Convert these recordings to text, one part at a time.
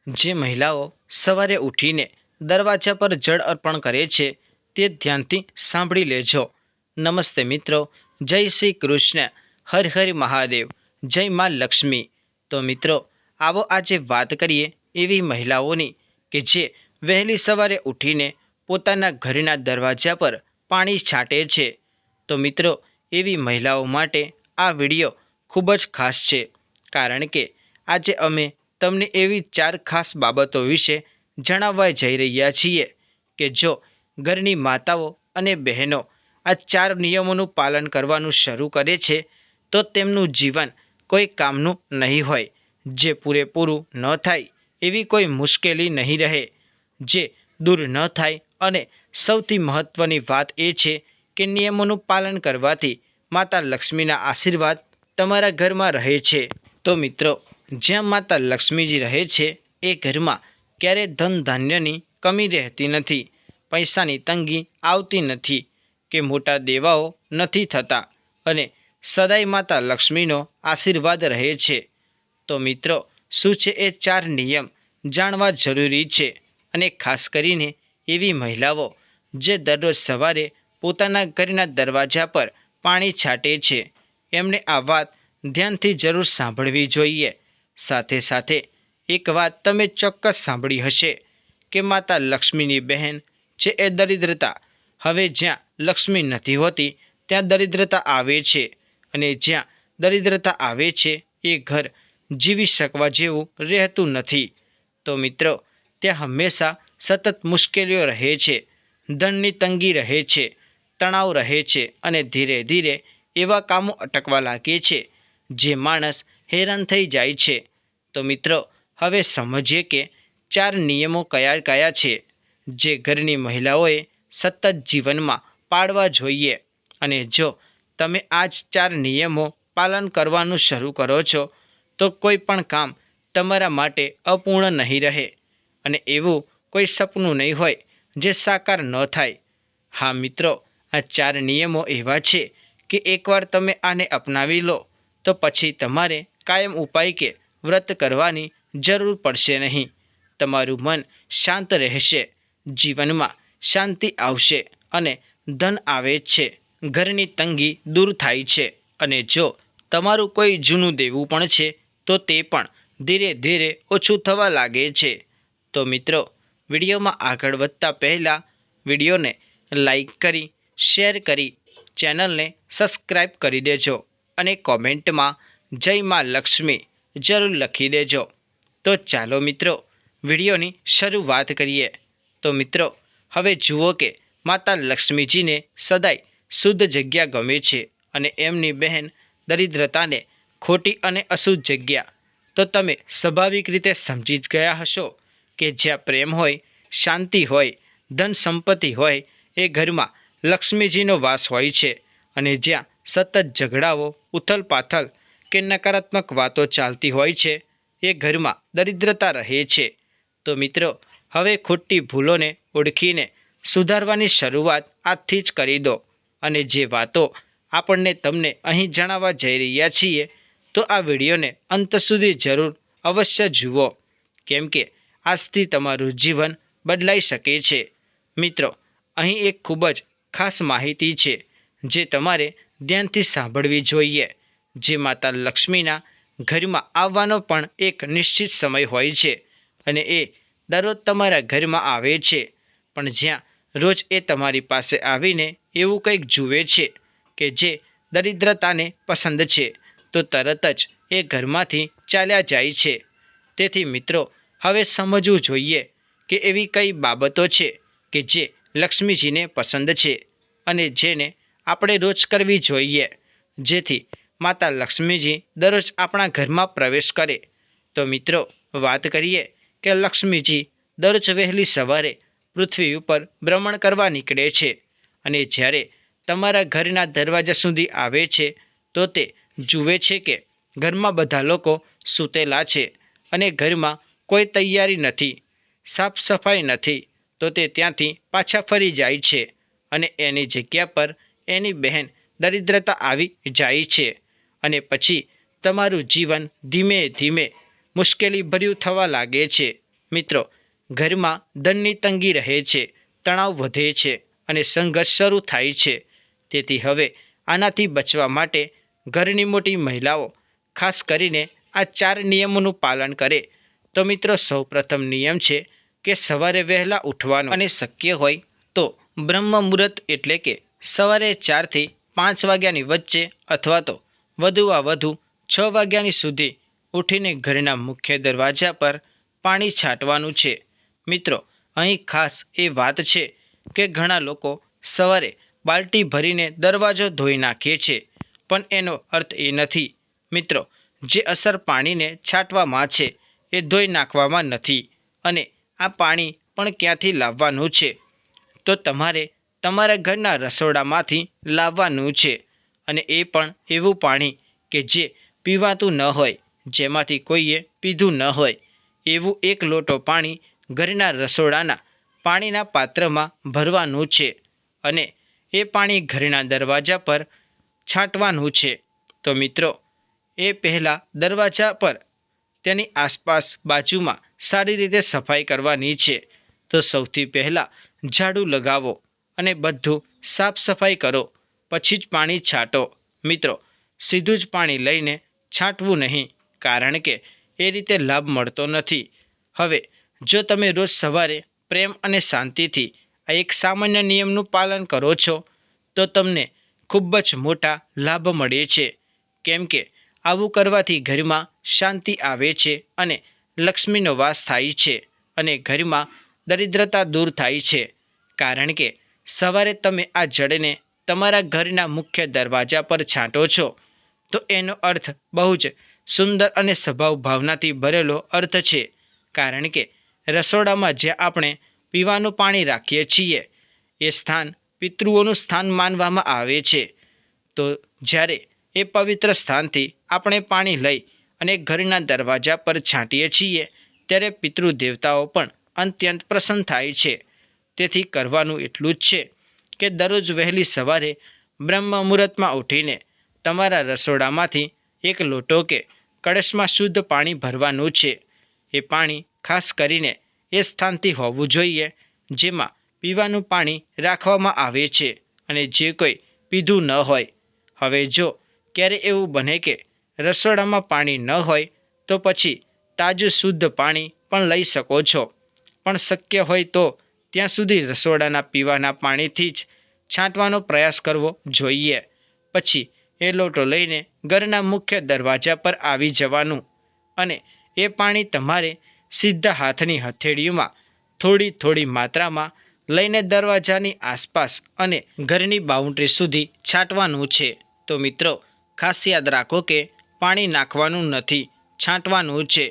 જે મહિલાઓ સવારે ઉઠીને દરવાજા પર જળ અર્પણ કરે છે તે ધ્યાનથી સાંભળી લેજો. નમસ્તે મિત્રો, જય શ્રી કૃષ્ણ, હર હર મહાદેવ, જય માં લક્ષ્મી. તો મિત્રો, આવો આજે વાત કરીએ એવી મહિલાઓની કે જે વહેલી સવારે ઉઠીને પોતાના ઘરના દરવાજા પર પાણી છાંટે છે. તો મિત્રો, એવી મહિલાઓ માટે આ વિડીયો ખૂબ જ ખાસ છે, કારણ કે આજે અમે તમને એવી 4 ખાસ બાબતો વિશે જણાવવા જઈ રહ્યા છીએ કે જો ઘરની માતાઓ અને બહેનો આ 4 નિયમોનું પાલન કરવાનું શરૂ કરે છે તો તેમનું જીવન કોઈ કામનું નહીં હોય. જે પૂરેપૂરું ન થાય એવી કોઈ મુશ્કેલી નહીં રહે, જે દૂર ન થાય. અને સૌથી મહત્ત્વની વાત એ છે કે નિયમોનું પાલન કરવાથી માતા લક્ષ્મીના આશીર્વાદ તમારા ઘરમાં રહે છે. તો મિત્રો, જ્યાં માતા લક્ષ્મીજી રહે છે એ ઘરમાં ક્યારેય ધન ધાન્યની કમી રહેતી નથી, પૈસાની તંગી આવતી નથી કે મોટા દેવાઓ નથી થતા, અને સદાય માતા લક્ષ્મીનો આશીર્વાદ રહે છે. તો મિત્રો, શું છે એ 4 નિયમ જાણવા જરૂરી છે, અને ખાસ કરીને એવી મહિલાઓ જે દરરોજ સવારે પોતાના ઘરના દરવાજા પર પાણી છાંટે છે એમણે આ વાત ધ્યાનથી જરૂર સાંભળવી જોઈએ. સાથે સાથે એક વાત તમે ચોક્કસ સાંભળી હશે કે માતા લક્ષ્મીની બહેન છે એ દરિદ્રતા. હવે જ્યાં લક્ષ્મી નથી હોતી ત્યાં દરિદ્રતા આવે છે, અને જ્યાં દરિદ્રતા આવે છે એ ઘર જીવી શકવા જેવું રહેતું નથી. તો મિત્રો, ત્યાં હંમેશા સતત મુશ્કેલીઓ રહે છે, ધનની તંગી રહે છે, તણાવ રહે છે, અને ધીરે ધીરે એવા કામો અટકવા લાગે છે જે માણસ હેરાન થઈ જાય છે. તો મિત્રો, હવે સમજીએ કે 4 નિયમો કયા કયા છે જે ઘરની મહિલાઓએ સતત જીવનમાં પાળવા જોઈએ. અને જો તમે આ જ 4 નિયમો પાલન કરવાનું શરૂ કરો છો તો કોઈ પણ કામ તમારા માટે અપૂર્ણ નહીં રહે, અને એવું કોઈ સપનું નહીં હોય જે સાકાર ન થાય. હા મિત્રો, આ 4 નિયમો એવા છે કે એકવાર તમે આને અપનાવી લો તો પછી તમારે કાયમ ઉપાય કે વ્રત કરવાની જરૂર પડશે નહીં. તમારું મન શાંત રહેશે, જીવનમાં શાંતિ આવશે, અને ધન આવે છે, ઘરની તંગી દૂર થાય છે. અને જો તમારું કોઈ જૂનું દેવું પણ છે તો તે પણ ધીરે ધીરે ઓછું થવા લાગે છે. તો મિત્રો, વિડીયોમાં આગળ વધતા પહેલાં વિડીયોને લાઈક કરી, શેર કરી, ચેનલને સબસ્ક્રાઈબ કરી દેજો, અને કોમેન્ટમાં જય માં લક્ષ્મી જરૂર લખી દેજો. તો ચાલો મિત્રો, વિડીયોની શરૂઆત કરીએ. તો મિત્રો, હવે જુઓ કે માતા લક્ષ્મીજીને સદાય શુદ્ધ જગ્યા ગમે છે, અને એમની બહેન દરિદ્રતાને ખોટી અને અશુદ્ધ જગ્યા. તો તમે સ્વાભાવિક રીતે સમજી જ ગયા હશો કે જ્યાં પ્રેમ હોય, શાંતિ હોય, ધન સંપત્તિ હોય એ ઘરમાં લક્ષ્મીજીનો વાસ હોય છે, અને જ્યાં સતત ઝઘડાઓ, ઉથલપાથલ કે નકારાત્મક વાતો ચાલતી હોય છે એ ઘરમાં દરિદ્રતા રહે છે. તો મિત્રો, હવે ખોટી ભૂલોને ઓળખીને સુધારવાની શરૂઆત આજથી જ કરી દો. અને જે વાતો આપણને તમને અહીં જણાવવા જઈ રહ્યા છીએ તો આ વિડીયોને અંત સુધી જરૂર અવશ્ય જુઓ, કેમ કે આજથી તમારું જીવન બદલાઈ શકે છે. મિત્રો, અહીં એક ખૂબ જ ખાસ માહિતી છે જે તમારે ધ્યાનથી સાંભળવી જોઈએ. જે માતા લક્ષ્મીના ઘરમાં આવવાનો પણ એક નિશ્ચિત સમય હોય છે, અને એ દરરોજ તમારા ઘરમાં આવે છે. પણ જ્યાં રોજ એ તમારી પાસે આવીને એવું કંઈક જુએ છે કે જે દરિદ્રતાને પસંદ છે તો તરત જ એ ઘરમાંથી ચાલ્યા જાય છે. તેથી મિત્રો, હવે સમજવું જોઈએ કે એવી કઈ બાબતો છે કે જે લક્ષ્મીજીને પસંદ છે અને જેને આપણે રોજ કરવી જોઈએ, જેથી માતા લક્ષ્મીજી દરરોજ આપણા ઘરમાં પ્રવેશ કરે. તો મિત્રો, વાત કરીએ કે લક્ષ્મીજી દરરોજ વહેલી સવારે પૃથ્વી ઉપર ભ્રમણ કરવા નીકળે છે, અને જ્યારે તમારા ઘરના દરવાજા સુધી આવે છે તો તે જુએ છે કે ઘરમાં બધા લોકો સૂતેલા છે, અને ઘરમાં કોઈ તૈયારી નથી, સાફ સફાઈ નથી. તો તે ત્યાંથી પાછા ફરી જાય છે, અને એની જગ્યા પર એની બહેન દરિદ્રતા આવી જાય છે. અને પછી તમારું જીવન ધીમે ધીમે મુશ્કેલીભર્યું થવા લાગે છે. મિત્રો, ઘરમાં ધનની તંગી રહે છે, તણાવ વધે છે અને સંઘર્ષ શરૂ થાય છે. તેથી હવે આનાથી બચવા માટે ઘરની મોટી મહિલાઓ ખાસ કરીને આ 4 નિયમોનું પાલન કરે. તો મિત્રો, સૌપ્રથમ નિયમ છે કે સવારે વહેલા ઉઠવાનું અને શક્ય હોય તો બ્રહ્મ મુહૂર્ત એટલે કે સવારે 4 થી 5 વાગ્યાની વચ્ચે અથવા તો વધુમાં વધુ 6 વાગ્યાની સુધી ઉઠીને ઘરના મુખ્ય દરવાજા પર પાણી છાંટવાનું છે. મિત્રો, અહીં ખાસ એ વાત છે કે ઘણા લોકો સવારે બાલટી ભરીને દરવાજો ધોઈ નાખે છે, પણ એનો અર્થ એ નથી. મિત્રો, જે અસર પાણીને છાંટવામાં છે એ ધોઈ નાખવામાં નથી. અને આ પાણી પણ ક્યાંથી લાવવાનું છે? તો તમારે તમારા ઘરના રસોડામાંથી લાવવાનું છે. અને એ પણ એવું પાણી કે જે પીવાતું ન હોય, જેમાંથી કોઈએ પીધું ન હોય. એવું 1 લોટો પાણી ઘરના રસોડાના પાણીના પાત્રમાં ભરવાનું છે અને એ પાણી ઘરના દરવાજા પર છાંટવાનું છે. તો મિત્રો, એ પહેલાં દરવાજા પર તેની આસપાસ બાજુમાં સારી રીતે સફાઈ કરવાની છે. તો સૌથી પહેલાં ઝાડુ લગાવો અને બધું સાફ સફાઈ કરો, પછી જ પાણી છાંટો. મિત્રો, સીધું જ પાણી લઈને છાંટવું નહીં, કારણ કે એ રીતે લાભ મળતો નથી. હવે જો તમે રોજ સવારે પ્રેમ અને શાંતિથી આ એક સામાન્ય નિયમનું પાલન કરો છો તો તમને ખૂબ જ મોટા લાભ મળે છે. કેમ કે આવું કરવાથી ઘરમાં શાંતિ આવે છે અને લક્ષ્મીનો વાસ થાય છે અને ઘરમાં દરિદ્રતા દૂર થાય છે. કારણ કે સવારે તમે આ જળને તમારા ઘરના મુખ્ય દરવાજા પર છાંટો છો તો એનો અર્થ બહુ જ સુંદર અને સ્વભાવ ભાવનાથી ભરેલો અર્થ છે. કારણ કે રસોડામાં જ્યાં આપણે પીવાનું પાણી રાખીએ છીએ એ સ્થાન પિતૃઓનું સ્થાન માનવામાં આવે છે. તો જ્યારે એ પવિત્ર સ્થાનથી આપણે પાણી લઈ અને ઘરના દરવાજા પર છાંટીએ છીએ ત્યારે પિતૃ દેવતાઓ પણ અત્યંત પ્રસન્ન થાય છે. તેથી કરવાનું એટલું જ છે કે દરરોજ વહેલી સવારે બ્રહ્મ મુહૂર્તમાં ઉઠીને તમારા રસોડામાંથી 1 લોટો કે કળશમાં શુદ્ધ પાણી ભરવાનું છે. એ પાણી ખાસ કરીને એ સ્થાનથી હોવું જોઈએ જેમાં પીવાનું પાણી રાખવામાં આવે છે અને જે કોઈ પીધું ન હોય. હવે જો ક્યારે એવું બને કે રસોડામાં પાણી ન હોય તો પછી તાજું શુદ્ધ પાણી પણ લઈ શકો છો, પણ શક્ય હોય તો ત્યાં સુધી રસોડાના પીવાના પાણીથી જ છાંટવાનો પ્રયાસ કરવો જોઈએ. પછી એ લોટો લઈને ઘરના મુખ્ય દરવાજા પર આવી જવાનું અને એ પાણી તમારે સીધા હાથની હથેળીમાં થોડી થોડી માત્રામાં લઈને દરવાજાની આસપાસ અને ઘરની બાઉન્ડ્રી સુધી છાંટવાનું છે. તો મિત્રો, ખાસ યાદ રાખો કે પાણી નાખવાનું નથી, છાંટવાનું છે.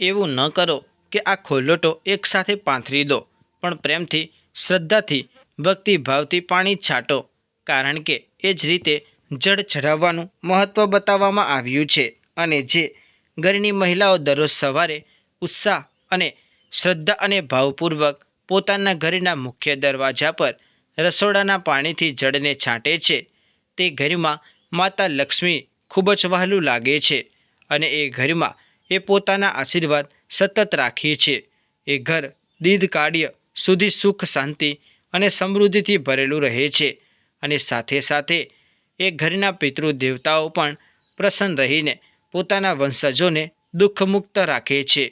એવું ન કરો કે આખો લોટો એકસાથે પાથરી દો, પણ પ્રેમથી, શ્રદ્ધાથી, ભક્તિભાવથી પાણી છાંટો. કારણ કે એ જ રીતે જળ ચઢાવવાનું મહત્ત્વ બતાવવામાં આવ્યું છે. અને જે ઘરની મહિલાઓ દરરોજ સવારે ઉત્સાહ અને શ્રદ્ધા અને ભાવપૂર્વક પોતાના ઘરના મુખ્ય દરવાજા પર રસોડાના પાણીથી જળને છાંટે છે તે ઘરમાં માતા લક્ષ્મી ખૂબ જ વહાલું લાગે છે અને એ ઘરમાં એ પોતાના આશીર્વાદ સતત રાખે છે. એ ઘર દીર્ઘકાળ સુધી સુખ, શાંતિ અને સમૃદ્ધિથી ભરેલું રહે છે. અને સાથે સાથે એ ઘરના પિતૃ દેવતાઓ પણ પ્રસન્ન રહીને પોતાના વંશજોને દુઃખમુક્ત રાખે છે.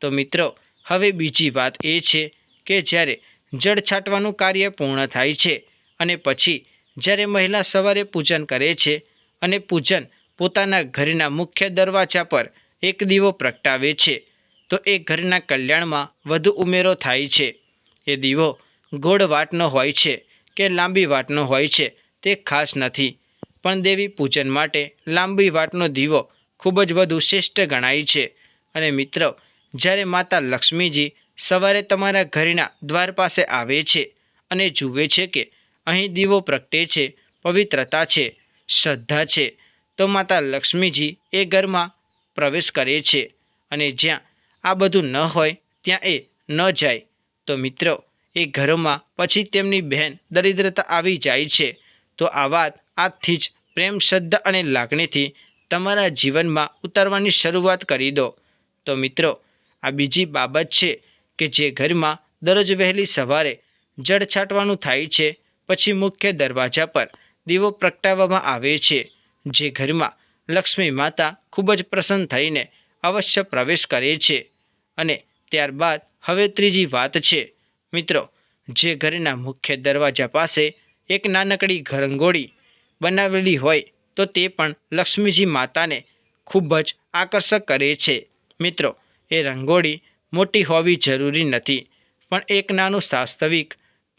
તો મિત્રો, હવે બીજી વાત એ છે કે જ્યારે જળ છાંટવાનું કાર્ય પૂર્ણ થાય છે અને પછી જ્યારે મહિલા સવારે પૂજન કરે છે અને પૂજન પોતાના ઘરના મુખ્ય દરવાજા પર એક દીવો પ્રગટાવે છે તો એ ઘરના કલ્યાણમાં વધુ ઉમેરો થાય છે. એ દીવો ગોળ વાટનો હોય છે કે લાંબી વાટનો હોય છે તે ખાસ નથી, પણ દેવી પૂજન માટે લાંબી વાટનો દીવો ખૂબ જ વધુ શ્રેષ્ઠ ગણાય છે. અને મિત્રો, જ્યારે માતા લક્ષ્મીજી સવારે તમારા ઘરના દ્વાર પાસે આવે છે અને જુએ છે કે અહીં દીવો પ્રગટે છે, પવિત્રતા છે, શ્રદ્ધા છે, તો માતા લક્ષ્મીજી એ ઘરમાં પ્રવેશ કરે છે. અને જ્યાં આ બધું ન હોય ત્યાં એ ન જાય. તો મિત્રો, એ ઘરોમાં પછી તેમની બહેન દરિદ્રતા આવી જાય છે. તો આ વાત આજથી જ પ્રેમ, શ્રદ્ધા અને લાગણીથી તમારા જીવનમાં ઉતારવાની શરૂઆત કરી દો. તો મિત્રો, આ બીજી બાબત છે કે જે ઘરમાં દરરોજ વહેલી સવારે જળ છાંટવાનું થાય છે, પછી મુખ્ય દરવાજા પર દીવો પ્રગટાવવામાં આવે છે, જે ઘરમાં લક્ષ્મી માતા ખૂબ જ પ્રસન્ન થઈને અવશ્ય પ્રવેશ કરે છે. અને ત્યારબાદ હવે ત્રીજી વાત છે મિત્રો, જે ઘરના મુખ્ય દરવાજા પાસે એક નાનકડી રંગોળી બનાવેલી હોય તો તે પણ લક્ષ્મીજી માતાને ખૂબ જ આકર્ષક કરે છે. મિત્રો, એ રંગોળી મોટી હોવી જરૂરી નથી, પણ એક નાનું વાસ્તવિક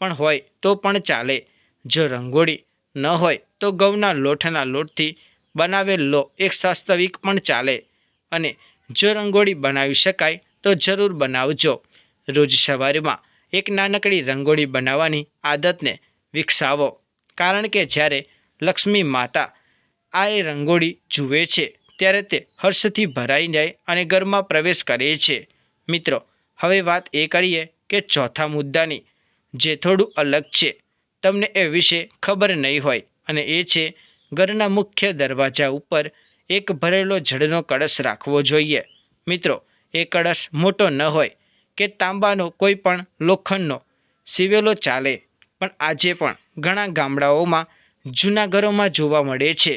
પણ હોય તો પણ ચાલે. જો રંગોળી ન હોય તો ઘઉંના લોટથી બનાવેલો એક વાસ્તવિક પણ ચાલે. અને જો રંગોળી બનાવી શકાય તો જરૂર બનાવજો. રોજ સવારમાં એક નાનકડી રંગોળી બનાવવાની આદતને વિકસાવો, કારણ કે જ્યારે લક્ષ્મી માતા આ એ રંગોળી જુએ છે ત્યારે તે હર્ષથી ભરાઈ જાય અને ઘરમાં પ્રવેશ કરે છે. મિત્રો, હવે વાત એ કરીએ કે ચોથા મુદ્દાની, જે થોડું અલગ છે, તમને એ વિશે ખબર નહીં હોય, અને એ છે ઘરના મુખ્ય દરવાજા ઉપર એક ભરેલો જળનો કળશ રાખવો જોઈએ. મિત્રો, એ કળશ મોટો ન હોય કે તાંબાનો કોઈ પણ લોખંડનો સીવેલો ચાલે, પણ આજે પણ ઘણા ગામડાઓમાં જૂના ઘરોમાં જોવા મળે છે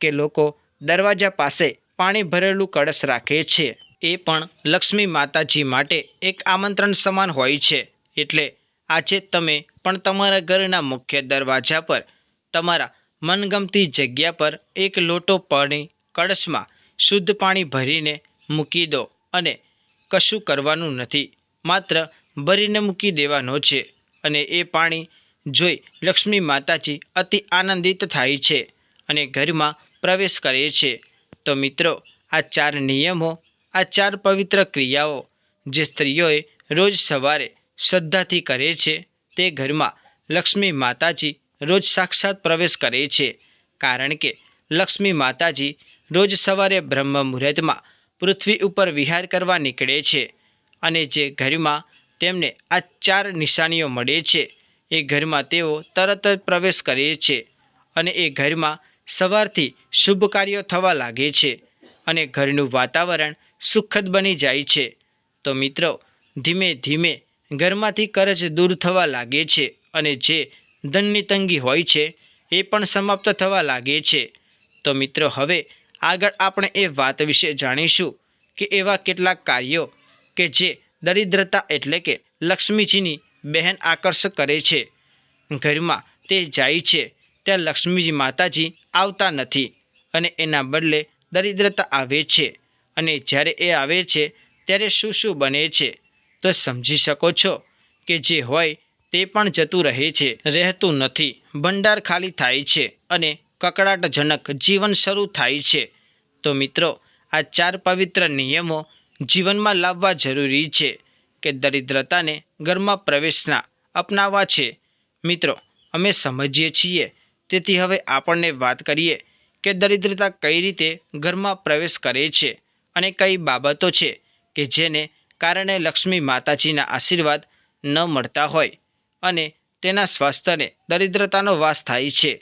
કે લોકો દરવાજા પાસે પાણી ભરેલું કળશ રાખે છે. એ પણ લક્ષ્મી માતાજી માટે એક આમંત્રણ સમાન હોય છે. એટલે આજે તમે પણ તમારા ઘરના મુખ્ય દરવાજા પર તમારા મનગમતી જગ્યા પર એક લોટો પાણી કળશમાં શુદ્ધ પાણી ભરીને મૂકી દો. અને કશું કરવાનું નથી, માત્ર ભરીને મૂકી દેવાનો છે. અને એ પાણી જોઈ લક્ષ્મી માતાજી અતિ આનંદિત થાય છે અને ઘરમાં પ્રવેશ કરે છે. તો મિત્રો, આ 4 નિયમો, આ 4 પવિત્ર ક્રિયાઓ જે સ્ત્રીઓએ રોજ સવારે શ્રદ્ધાથી કરે છે, તે ઘરમાં લક્ષ્મી માતાજી રોજ સાક્ષાત પ્રવેશ કરે છે. કારણ કે લક્ષ્મી માતાજી રોજ સવારે બ્રહ્મ મુહૂર્તમાં પૃથ્વી ઉપર વિહાર કરવા નીકળે છે. અને જે ઘરમાં તેમને આ 4 નિશાનીઓ મળે છે, એ ઘરમાં તેઓ તરત જ પ્રવેશ કરે છે અને એ ઘરમાં સવારથી શુભ કાર્યો થવા લાગે છે અને ઘરનું વાતાવરણ સુખદ બની જાય છે. તો મિત્રો, ધીમે ધીમે ઘરમાંથી કરજ દૂર થવા લાગે છે અને જે ધનની તંગી હોય છે એ પણ સમાપ્ત થવા લાગે છે. તો મિત્રો, હવે આગળ આપણે એ વાત વિશે જાણીશું કે એવા કેટલાક કાર્યો કે જે દરિદ્રતા એટલે કે લક્ષ્મીજીની બહેન આકર્ષક કરે છે. ઘરમાં તે જાય છે ત્યાં લક્ષ્મીજી માતાજી આવતા નથી અને એના બદલે દરિદ્રતા આવે છે. અને જ્યારે એ આવે છે ત્યારે શું શું બને છે, તો સમજી શકો છો કે જે હોય તે પણ જતું રહેતું નથી. ભંડાર ખાલી થાય છે અને કકળાટજનક જીવન શરૂ થાય છે. તો મિત્રો, આ 4 પવિત્ર નિયમો જીવનમાં લાવવા જરૂરી છે કે દરિદ્રતાને ઘરમાં પ્રવેશના અપનાવવા છે. મિત્રો, અમે સમજીએ છીએ, તેથી હવે આપણને વાત કરીએ કે દરિદ્રતા કઈ રીતે ઘરમાં પ્રવેશ કરે છે અને કઈ બાબતો છે કે જેને કારણે લક્ષ્મી માતાજીના આશીર્વાદ ન મળતા હોય અને તેના સ્વાસ્થ્યને દરિદ્રતાનો વાસ થાય છે.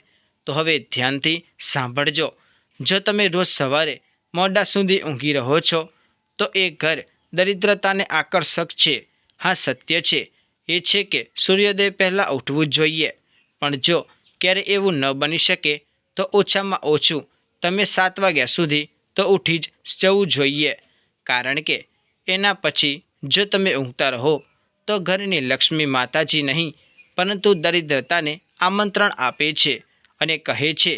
તો હવે ધ્યાનથી સાંભળજો. જો તમે રોજ સવારે મોડા સુધી ઊંઘી રહો છો તો એ ઘર દરિદ્રતાને આકર્ષક છે. હા, સત્ય છે એ છે કે સૂર્યોદય પહેલાં ઉઠવું જોઈએ, પણ જો ક્યારે એવું ન બની શકે તો ઓછામાં ઓછું તમે 7 વાગ્યા સુધી તો ઉઠી જ જવું જોઈએ. કારણ કે એના પછી જો તમે ઊંઘતા રહો તો ઘરની લક્ષ્મી માતાજી નહીં પરંતુ દરિદ્રતાને આમંત્રણ આપે છે અને કહે છે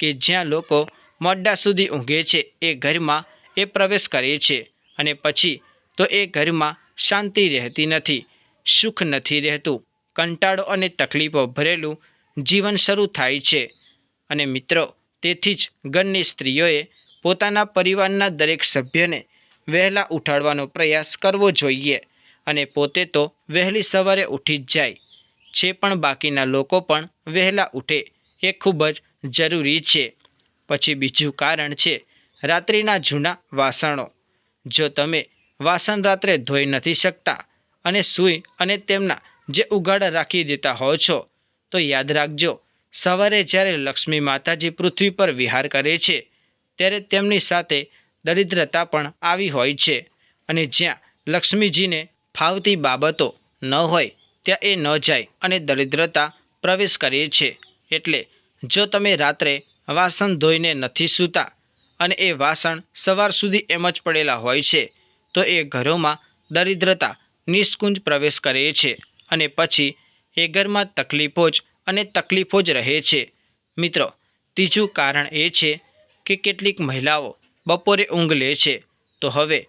કે જ્યાં લોકો મોડા સુધી ઊંઘે છે એ ઘરમાં એ પ્રવેશ કરે છે અને પછી તો એ ઘરમાં શાંતિ રહેતી નથી, સુખ નથી રહેતું, કંટાળો અને તકલીફો ભરેલું જીવન શરૂ થાય છે. અને મિત્રો, તેથી જ ઘરની સ્ત્રીઓએ પોતાના પરિવારના દરેક સભ્યને વહેલા ઉઠાડવાનો પ્રયાસ કરવો જોઈએ અને પોતે તો વહેલી સવારે ઉઠી જ જાય છે, પણ બાકીના લોકો પણ વહેલા ઉઠે એ ખૂબ જ જરૂરી છે. પછી બીજું કારણ છે રાત્રિના જૂના વાસણો. જો તમે વાસણ રાત્રે ધોઈ નથી શકતા અને સૂઈ અને તેમના જે ઉઘાડા રાખી દેતા હો છો, તો યાદ રાખજો, સવારે જ્યારે લક્ષ્મી માતાજી પૃથ્વી પર વિહાર કરે છે ત્યારે તેમની સાથે દરિદ્રતા પણ આવી હોય છે. અને જ્યાં લક્ષ્મીજીને ફાવતી બાબતો ન હોય ત્યાં એ ન જાય અને દરિદ્રતા પ્રવેશ કરે છે. એટલે જો તમે રાત્રે વાસણ ધોઈને નથી સૂતા અને એ વાસણ સવાર સુધી એમ જ પડેલા હોય છે, તો એ ઘરોમાં દરિદ્રતા નિષ્કુંજ પ્રવેશ કરે છે અને પછી એ ઘરમાં તકલીફો જ રહે છે. મિત્રો, ત્રીજું કારણ એ છે કે કેટલીક મહિલાઓ બપોરે ઊંઘ લે છે. તો હવે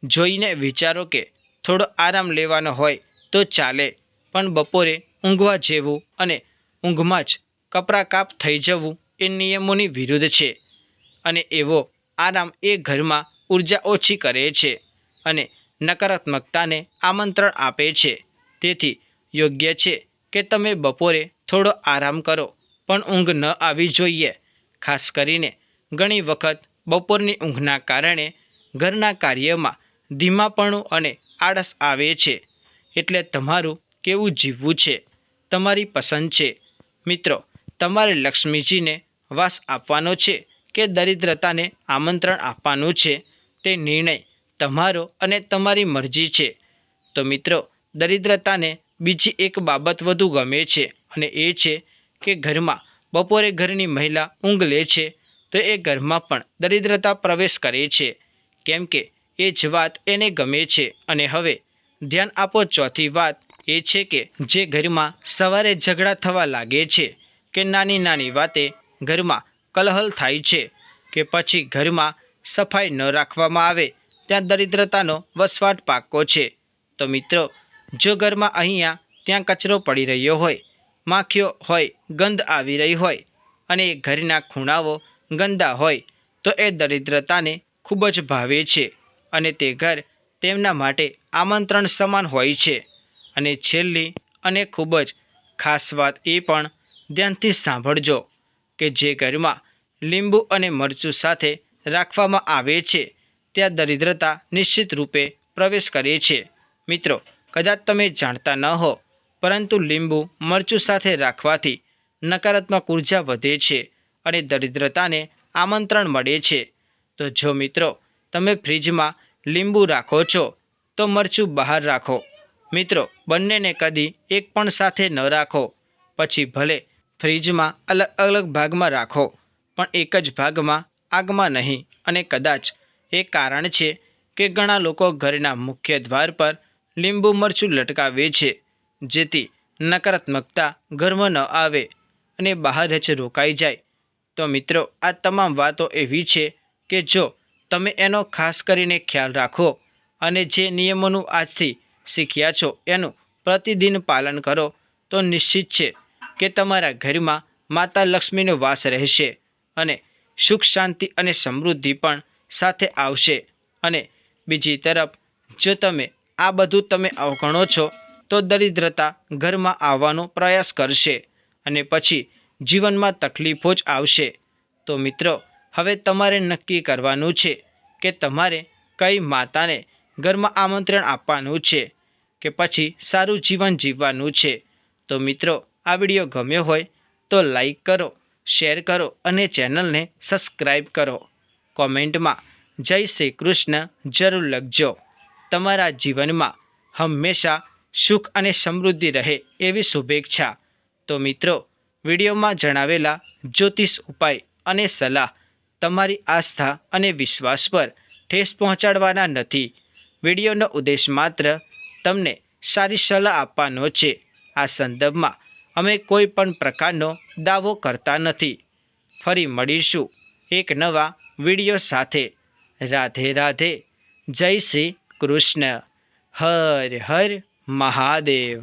જોઈને વિચારો કે થોડો આરામ લેવાનો હોય તો ચાલે, પણ બપોરે ઊંઘવા જેવું અને ઊંઘમાં જ કપરાકાપ થઈ જવું એ નિયમોની વિરુદ્ધ છે. અને એવો આરામ એ ઘરમાં ઉર્જા ઓછી કરે છે અને નકારાત્મકતાને આમંત્રણ આપે છે. તેથી યોગ્ય છે કે તમે બપોરે થોડો આરામ કરો, પણ ઊંઘ ન આવી જોઈએ. ખાસ કરીને ઘણી વખત બપોરની ઊંઘના કારણે ઘરના કાર્યમાં ધીમાપણું અને આળસ આવે છે. એટલે તમારું કેવું જીવવું છે તમારી પસંદ છે. મિત્રો, તમારે લક્ષ્મીજીને વાસ આપવાનો છે કે દરિદ્રતાને આમંત્રણ આપવાનું છે, તે નિર્ણય તમારો અને તમારી મરજી છે. તો મિત્રો, દરિદ્રતાને બીજી એક બાબત વધુ ગમે છે અને એ છે કે ઘરમાં બપોરે ઘરની મહિલા ઊંઘ લે છે તો એ ઘરમાં પણ દરિદ્રતા પ્રવેશ કરે છે, કેમ કે એ જ વાત એને ગમે છે. અને હવે ધ્યાન આપો, ચોથી વાત એ છે કે જે ઘરમાં સવારે ઝઘડા થવા લાગે છે કે નાની નાની વાતે ઘરમાં કલહલ થાય છે કે પછી ઘરમાં સફાઈ ન રાખવામાં આવે, ત્યાં દરિદ્રતાનો વસવાટ પાક્કો છે. તો મિત્રો, જો ઘરમાં અહીંયા ત્યાં કચરો પડી રહ્યો હોય, માખીઓ હોય, ગંધ આવી રહી હોય અને એ ઘરના ખૂણાઓ ગંદા હોય, તો એ દરિદ્રતાને ખૂબ જ ભાવે છે અને તે ઘર તેમના માટે આમંત્રણ સમાન હોય છે. અને છેલ્લી અને ખૂબ જ ખાસ વાત એ પણ ધ્યાનથી સાંભળજો કે જે ઘરમાં લીંબુ અને મરચું સાથે રાખવામાં આવે છે ત્યાં દરિદ્રતા નિશ્ચિત રૂપે પ્રવેશ કરે છે. મિત્રો, કદાચ તમે જાણતા ન હો, પરંતુ લીંબુ મરચું સાથે રાખવાથી નકારાત્મક ઉર્જા વધે છે અને દરિદ્રતાને આમંત્રણ મળે છે. તો જો મિત્રો તમે ફ્રીજમાં લીંબુ રાખો છો તો મરચું બહાર રાખો. મિત્રો, બંનેને કદી એક પણ સાથે ન રાખો. પછી ભલે ફ્રીજમાં અલગ અલગ ભાગમાં રાખો, પણ એક જ ભાગમાં આગમાં નહીં. અને કદાચ એ કારણ છે કે ઘણા લોકો ઘરના મુખ્ય દ્વાર પર લીંબુ મરચું લટકાવે છે, જેથી નકારાત્મકતા ઘરમાં ન આવે અને બહાર જ રોકાઈ જાય. તો મિત્રો, આ તમામ વાતો એવી છે કે જો તમે એનો ખાસ કરીને ખ્યાલ રાખો અને જે નિયમોનું આજથી શીખ્યા છો એનું પ્રતિદિન પાલન કરો, તો નિશ્ચિત છે કે તમારા ઘરમાં માતા લક્ષ્મીનો વાસ રહેશે અને સુખ શાંતિ અને સમૃદ્ધિ પણ સાથે આવશે. અને બીજી તરફ જો તમે આ બધું તમે અવગણો છો તો દરિદ્રતા ઘરમાં આવવાનો પ્રયાસ કરશે અને પછી જીવનમાં તકલીફો જ આવશે. તો મિત્રો, હવે તમારે નક્કી કરવાનું છે કે તમારે કઈ માતાને ઘરમાં આમંત્રણ આપવાનું છે કે પછી સારું જીવન જીવવાનું છે. તો મિત્રો, આ વિડીયો ગમ્યો હોય તો લાઈક કરો, શેર કરો અને ચેનલને સબસ્ક્રાઈબ કરો. કોમેન્ટમાં જય શ્રી કૃષ્ણ જરૂર લખજો. તમારા જીવનમાં હંમેશા સુખ અને સમૃદ્ધિ રહે એવી શુભેચ્છા. તો મિત્રો, વિડીયોમાં જણાવેલા જ્યોતિષ ઉપાય અને સલાહ તમારી આસ્થા અને વિશ્વાસ પર ઠેસ પહોંચાડવાના નથી. વિડીયોનો ઉદ્દેશ માત્ર તમને સારી સલાહ આપવાનો છે. આ સંદર્ભમાં અમે કોઈ પણ પ્રકારનો દાવો કરતા નથી. ફરી મળીશું એક નવા વિડીયો સાથે. રાધે રાધે. જય શ્રી કૃષ્ણ. હર હર મહાદેવ.